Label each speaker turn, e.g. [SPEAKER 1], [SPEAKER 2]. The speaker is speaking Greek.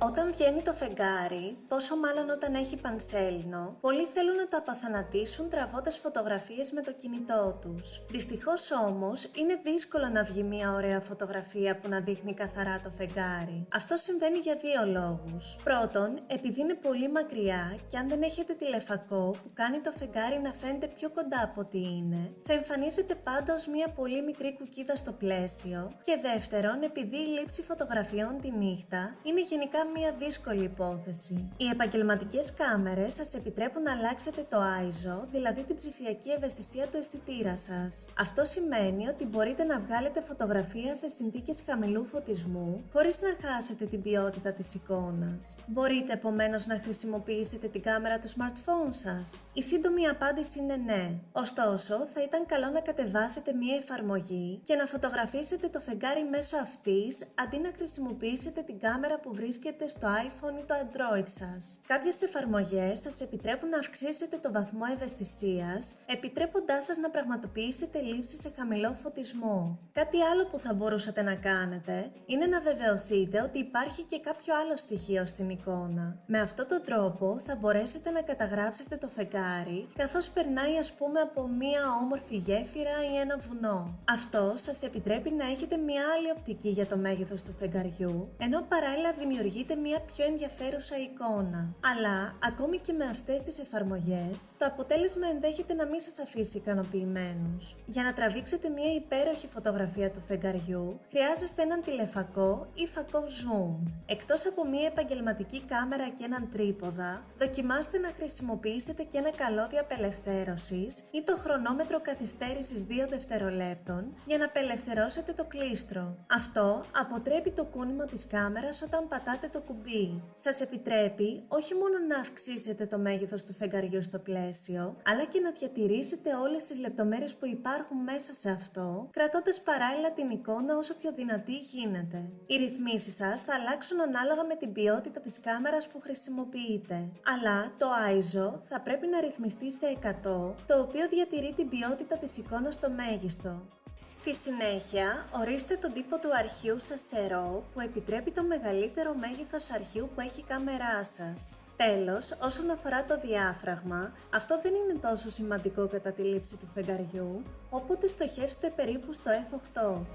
[SPEAKER 1] Όταν βγαίνει το φεγγάρι, πόσο μάλλον όταν έχει πανσέλινο, πολλοί θέλουν να το απαθανατήσουν τραβώντας φωτογραφίες με το κινητό τους. Δυστυχώς όμως, είναι δύσκολο να βγει μια ωραία φωτογραφία που να δείχνει καθαρά το φεγγάρι. Αυτό συμβαίνει για δύο λόγους. Πρώτον, επειδή είναι πολύ μακριά και αν δεν έχετε τηλεφακό που κάνει το φεγγάρι να φαίνεται πιο κοντά από ό,τι είναι, θα εμφανίζεται πάντα ως μια πολύ μικρή κουκκίδα στο πλαίσιο. Και δεύτερον, επειδή η λήψη φωτογραφιών τη νύχτα είναι γενικά μια δύσκολη υπόθεση. Οι επαγγελματικές κάμερες σας επιτρέπουν να αλλάξετε το ISO, δηλαδή την ψηφιακή ευαισθησία του αισθητήρα σας. Αυτό σημαίνει ότι μπορείτε να βγάλετε φωτογραφία σε συνθήκες χαμηλού φωτισμού, χωρίς να χάσετε την ποιότητα της εικόνας. Μπορείτε επομένως να χρησιμοποιήσετε την κάμερα του smartphone σας? Η σύντομη απάντηση είναι ναι. Ωστόσο, θα ήταν καλό να κατεβάσετε μια εφαρμογή και να φωτογραφίσετε το φεγγάρι μέσω αυτής, αντί να χρησιμοποιήσετε την κάμερα που βρίσκεται στο iPhone ή το Android σας. Κάποιες εφαρμογές σας επιτρέπουν να αυξήσετε το βαθμό ευαισθησίας, επιτρέποντάς σας να πραγματοποιήσετε λήψεις σε χαμηλό φωτισμό. Κάτι άλλο που θα μπορούσατε να κάνετε είναι να βεβαιωθείτε ότι υπάρχει και κάποιο άλλο στοιχείο στην εικόνα. Με αυτόν τον τρόπο θα μπορέσετε να καταγράψετε το φεγγάρι καθώς περνάει από μία όμορφη γέφυρα ή ένα βουνό. Αυτό σας επιτρέπει να έχετε μια άλλη οπτική για το μέγεθος του φεγγαριού, ενώ παράλληλα δημιουργείται μια πιο ενδιαφέρουσα εικόνα. Αλλά, ακόμη και με αυτές τις εφαρμογές, το αποτέλεσμα ενδέχεται να μην σας αφήσει ικανοποιημένους. Για να τραβήξετε μια υπέροχη φωτογραφία του φεγγαριού, χρειάζεστε έναν τηλεφακό ή φακό zoom. Εκτός από μια επαγγελματική κάμερα και έναν τρίποδα, δοκιμάστε να χρησιμοποιήσετε και ένα καλώδιο απελευθέρωσης ή το χρονόμετρο καθυστέρησης 2 δευτερολέπτων για να απελευθερώσετε το κλίστρο. Αυτό αποτρέπει το κούνημα της κάμερας όταν πατάτε το κουμπί. Σας επιτρέπει όχι μόνο να αυξήσετε το μέγεθος του φεγγαριού στο πλαίσιο, αλλά και να διατηρήσετε όλες τις λεπτομέρειες που υπάρχουν μέσα σε αυτό, κρατώντας παράλληλα την εικόνα όσο πιο δυνατή γίνεται. Οι ρυθμίσεις σας θα αλλάξουν ανάλογα με την ποιότητα της κάμερας που χρησιμοποιείτε. Αλλά το ISO θα πρέπει να ρυθμιστεί σε 100, το οποίο διατηρεί την ποιότητα της εικόνας στο μέγιστο. Στη συνέχεια, ορίστε τον τύπο του αρχείου σας σε RAW που επιτρέπει το μεγαλύτερο μέγεθος αρχείου που έχει η κάμερά σας. Τέλος, όσον αφορά το διάφραγμα, αυτό δεν είναι τόσο σημαντικό κατά τη λήψη του φεγγαριού, οπότε στοχεύστε περίπου στο f8.